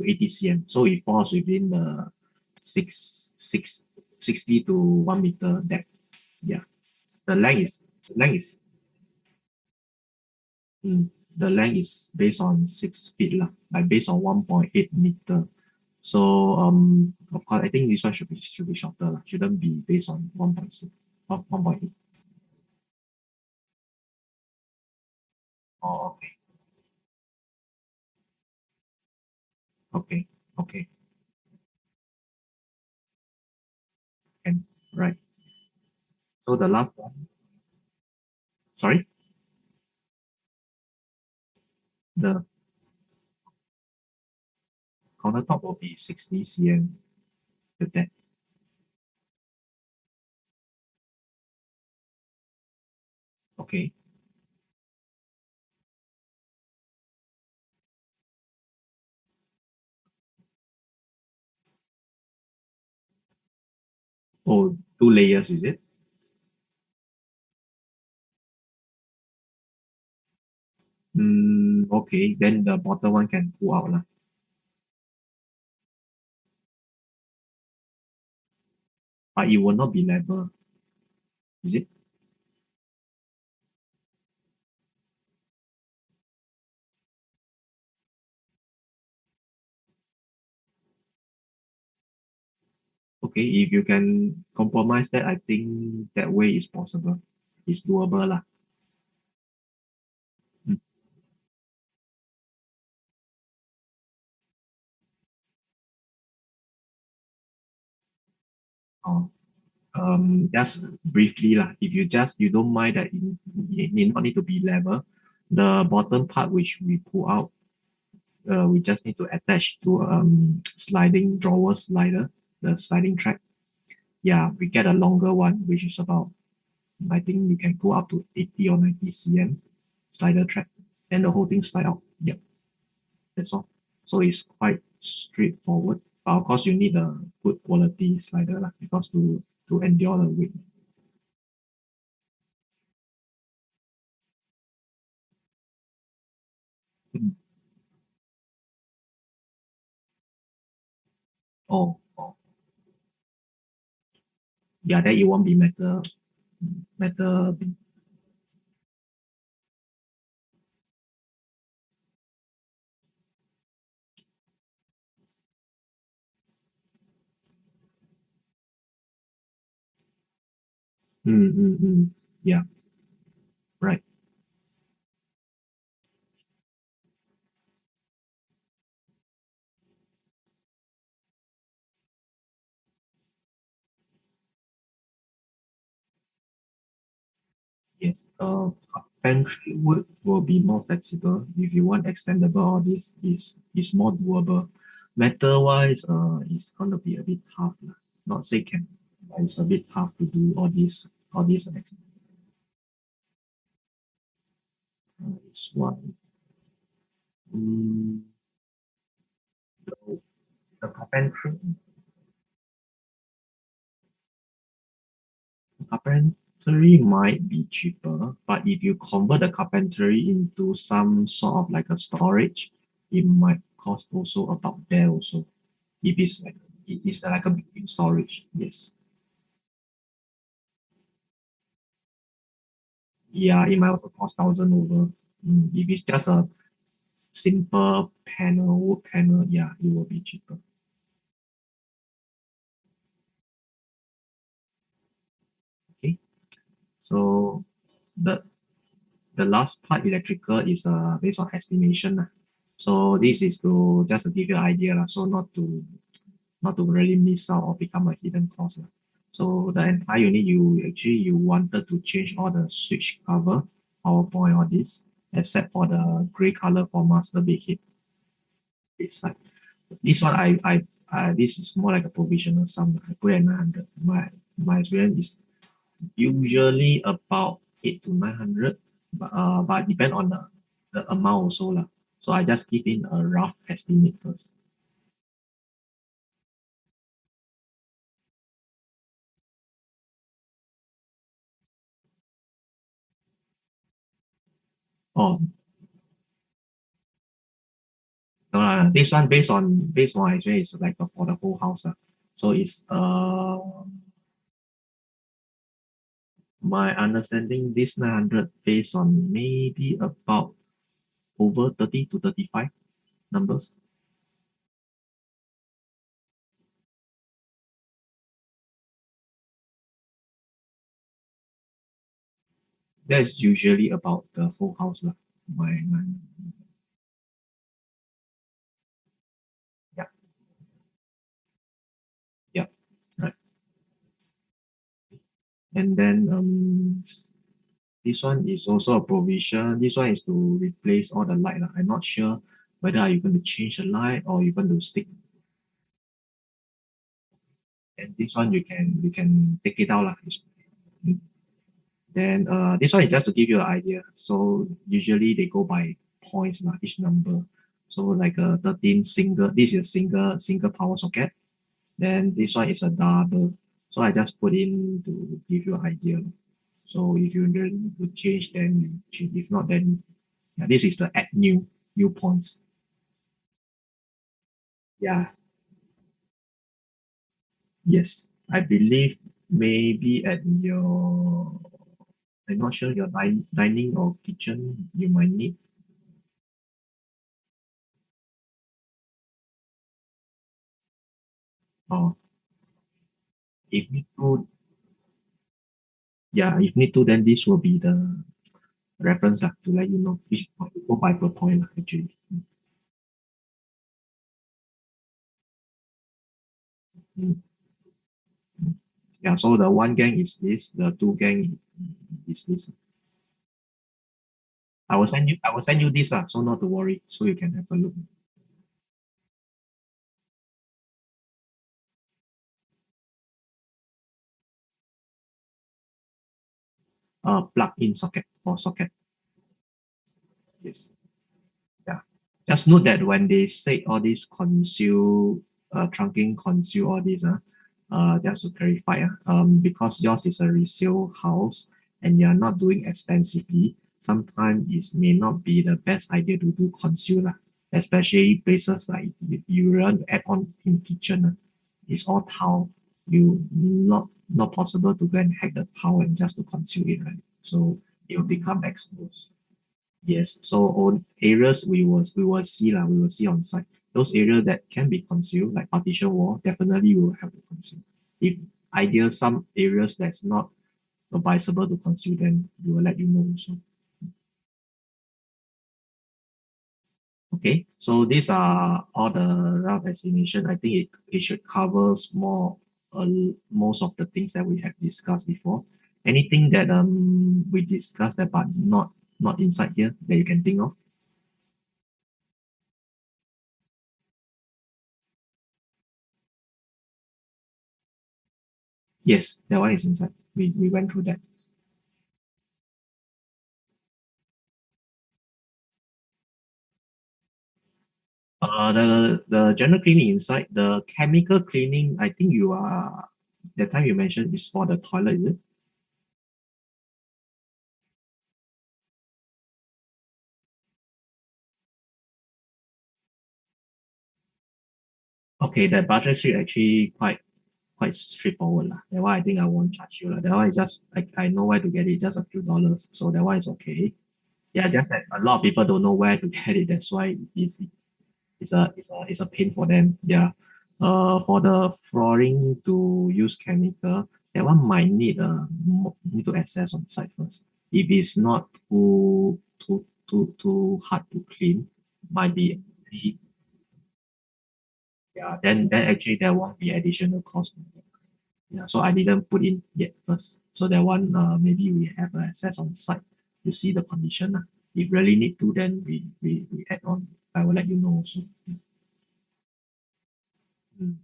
80 cm. So it falls within the 60 to 1 meter depth. Yeah. The length is the length is mm, the length is based on 6 feet lah, like based on 1.8 meter. So of course I think this one should be shorter lah. Shouldn't be based on 1.6, 1.8. Oh, okay, okay, and right. So the last one, sorry, the countertop will be 60 cm the depth. Okay. Oh, two layers is it? Okay, then the bottom one can pull out lah, but it will not be level, is it? Okay, if you can compromise that, I think that way is possible. It's doable lah. Mm. Oh, just briefly lah. If you don't mind that it need not need to be level, the bottom part which we pull out, we just need to attach to sliding drawer slider, the sliding track. Yeah, we get a longer one, which is about, I think we can go up to 80 or 90 cm slider track, and the whole thing slide out. Yep, that's all. So it's quite straightforward. But of course, you need a good quality slider lah, because to endure the weight. Mm. Oh, yeah, then it won't be metal. Yeah, right. Yes. Carpentry wood will be more flexible. If you want extendable, all this is more doable. Metal wise, it's gonna be a bit tough lah. Not say can, but it's a bit tough to do all these. This one, mm, the, the carpentry might be cheaper, but if you convert the carpentry into some sort of like a storage, it might cost also about there also. If it's like it is like a big storage, yes. Yeah, it might also cost thousand over. If it's just a simple panel, wood panel, yeah, it will be cheaper. Okay, so the the last part electrical is based on estimation lah. So this is to just to give you an idea lah, so not to really miss out or become a hidden cost lah. So the entire unit, you wanted to change all the switch cover, power point, all this, except for the gray color for master bedhead side. This one this is more like a provisional sum. I put at 900. My experience is usually about 8 to 900, but depend on the amount also lah. So I just give in a rough estimate first. Oh, no, this one actually is like for the whole house lah. So it's my understanding, this 900 based on maybe about over 30 to 35 numbers. That's usually about the full house lah. My Yeah, yeah, right. And then this one is also a provision. This one is to replace all the light lah. I'm not sure whether are you going to change the light or you're going to stick. And this one you can take it out lah. Then this one is just to give you an idea. So usually they go by points lah, each number. So like a 13 single, this is a single power socket. Then this one is a double. So I just put in to give you an idea. So if you really need to change, then you change. If not, then yeah, this is the add new points. Yeah, yes. I believe maybe at your, I'm not sure, your dining or kitchen, you might need. Oh, If need to, yeah, if need to, then this will be the reference to let you know which point, go by per point actually. Mm. Yeah, so the one gang is this, the two gang is this. I will send you this so not to worry, so you can have a look. Plug in socket or socket. Yes. Yeah. Just note that when they say all this conceal, trunking conceal all this, just to clarify, because yours is a resale house and you're not doing extensively, sometimes it may not be the best idea to do conceal, especially places like you run add on in kitchen. It's all tile. You not possible to go and hack the tile and just to conceal it, right? So it will become exposed. Yes, so on areas we will see we will see on site. Those areas that can be concealed, like partition wall, definitely we will have to conceal. If ideal some areas that's not advisable to conceal, then we will let you know also. Okay, so these are all the rough estimation. I think it should covers most of the things that we have discussed before. Anything that we discussed that but not inside here that you can think of? Yes, that one is inside. We went through that. The general cleaning inside, the chemical cleaning, I think you are the time you mentioned is for the toilet, is it? Okay, that budget sheet actually quite straightforward lah. That one I think I won't charge you lah. That one is just I know where to get it, just a few dollars. So that one is okay. Yeah, just that a lot of people don't know where to get it. That's why it's a pain for them. Yeah. For the flooring to use chemical, that one might need to access on site first. If it's not too hard to clean, might be yeah. Then actually there won't be additional cost. Yeah. So I didn't put in yet first. So that one maybe we have access on site to see the condition. If really need to, then we add on. I will let you know also. Mm.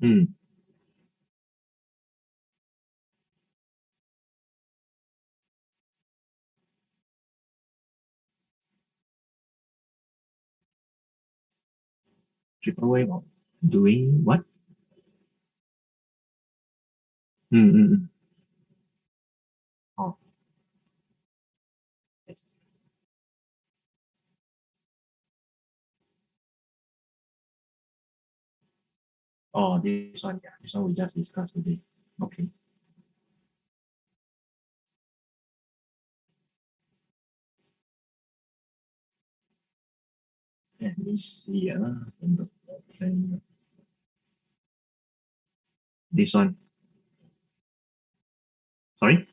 Mm. Triple way of doing what? Mm, mm, mm. Oh, yes. Oh, this one, yeah. This one we just discussed today. Okay. Let me see. This one. Sorry?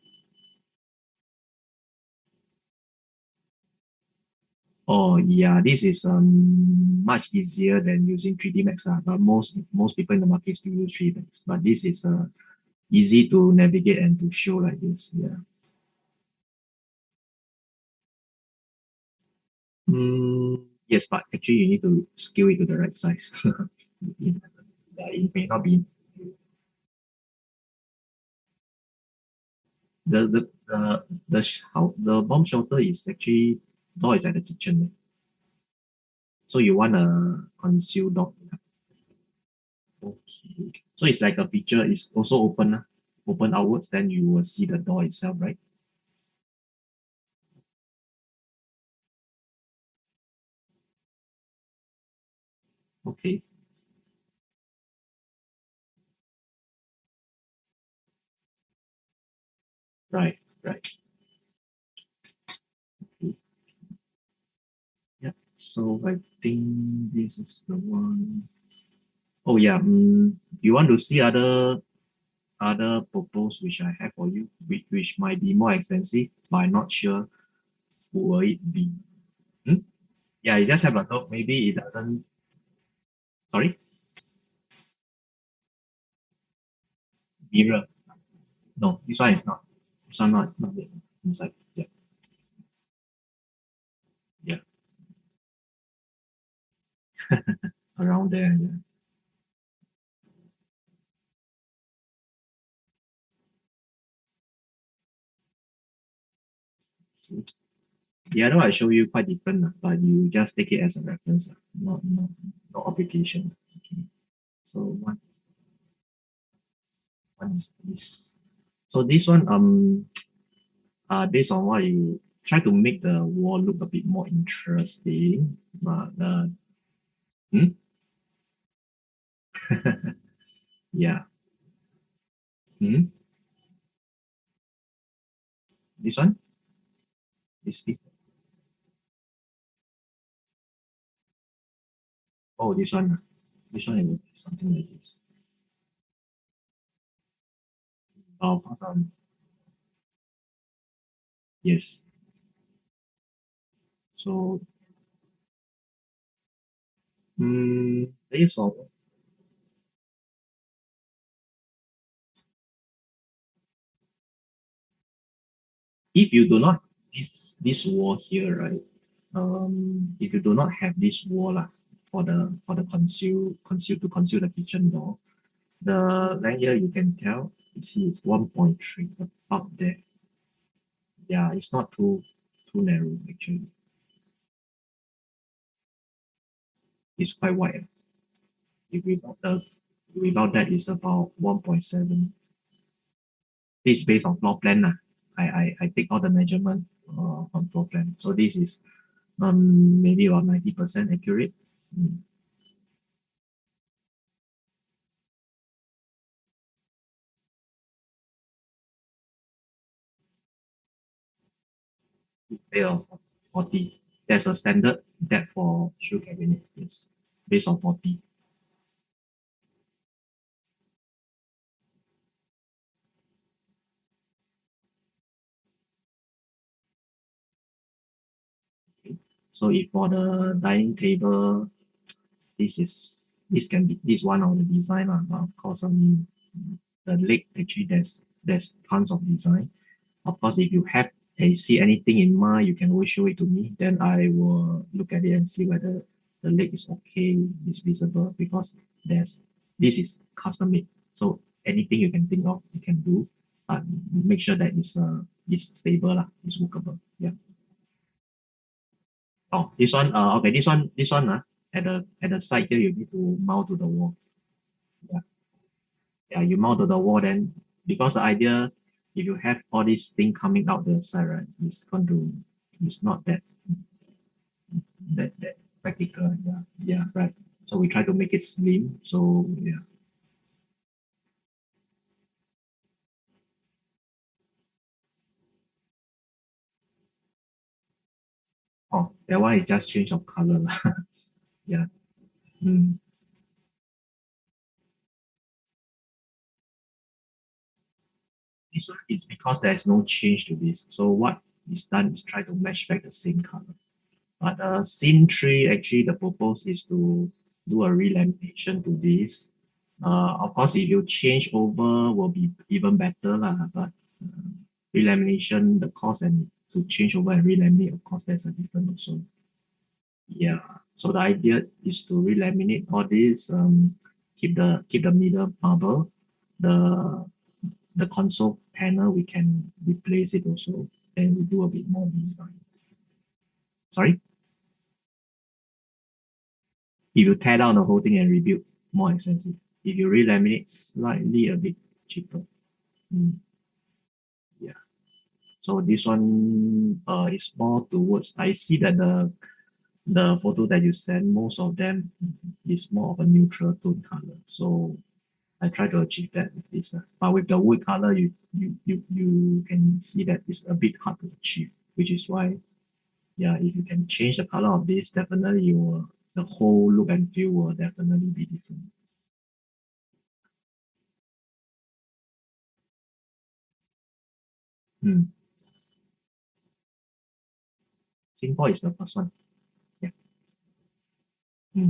Oh, yeah. This is much easier than using 3D Max. But most people in the market still use 3D Max. But this is easy to navigate and to show like this. Yeah. Yes, but actually you need to scale it to the right size. It may not be the bomb shelter is actually door is at the kitchen. So you want a concealed door. Okay. So it's like a picture is also open, open outwards, then you will see the door itself, right? Okay. Right. Right. Okay. Yeah. So I think this is the one. Oh yeah. You want to see other proposals which I have for you, which might be more expensive, but I'm not sure who will it be. Hmm? Yeah, you just have a look. Maybe it doesn't. Sorry, mirror. No, this one is not. This one not there inside. Yeah, yeah, around there. Yeah. Okay. The other one I show you quite different, but you just take it as a reference, not no obligation. Okay. So one is this. So this one based on what you try to make the wall look a bit more interesting, but hmm? Yeah. Hmm? This one? This oh this one. This one is something like this. Oh, awesome. Yes. So based on if you do not this wall here, right? If you do not have this wall for the conceal the kitchen door, the length here you can tell you see it's 1.3 up there. Yeah, it's not too narrow actually. It's quite wide. If without that is about 1.7. This is based on floor plan lah. I take all the measurement on floor plan. So this is maybe about 90% accurate. Mm. Yeah, 40. There's a standard depth for shoe cabinets. Yes, based on 40. Okay. So if for the dining table, this can be this one of the design lah. But of course, the leg actually there's tons of design. Of course, if you have see anything in mind, you can always show it to me. Then I will look at it and see whether the leg is okay, is visible, because there's this is custom made. So anything you can think of, you can do. But make sure that it's stable lah, it's workable. Yeah. Oh, this one, okay, this one, at the side here, you need to mount to the wall. Yeah, yeah, you mount to the wall, then because the idea, if you have all these thing coming out the side, right, it's not that practical. Yeah, yeah, right. So we try to make it slim. So yeah. Oh, that one is just change of color lah. Yeah. Mm. This one is because there's no change to this. So what is done is try to match back the same color. But scene three, actually, the purpose is to do a relamination to this. Of course, if you change over, will be even better lah. But relamination, the cost and to change over and relaminate, of course, there's a difference also. Yeah. So the idea is to relaminate all this, keep the middle marble, the the console panel we can replace it also, and we do a bit more design. Sorry, if you tear down the whole thing and rebuild, more expensive. If you relaminate, slightly a bit cheaper. Mm, yeah. So this one is more towards. I see that the photo that you sent, most of them is more of a neutral tone color. So I try to achieve that with this. But with the wood color, you can see that it's a bit hard to achieve, which is why, yeah, if you can change the color of this, definitely the whole look and feel will definitely be different. Hmm. Singapore is the first one. Yeah. Hmm.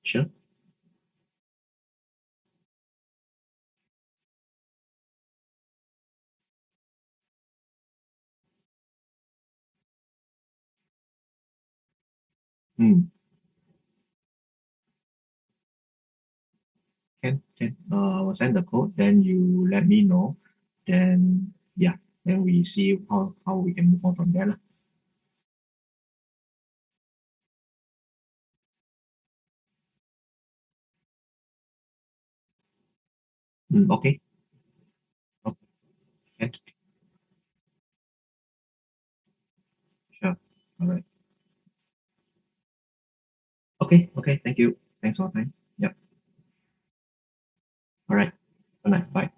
Sure. Hmm. Can. I will send the code, then you let me know. Then yeah, then we see how we can move on from there lah. Okay. Okay. Sure. All right. Okay. Okay. Thank you. Thanks for your time. Yep. All right. Good night. Bye.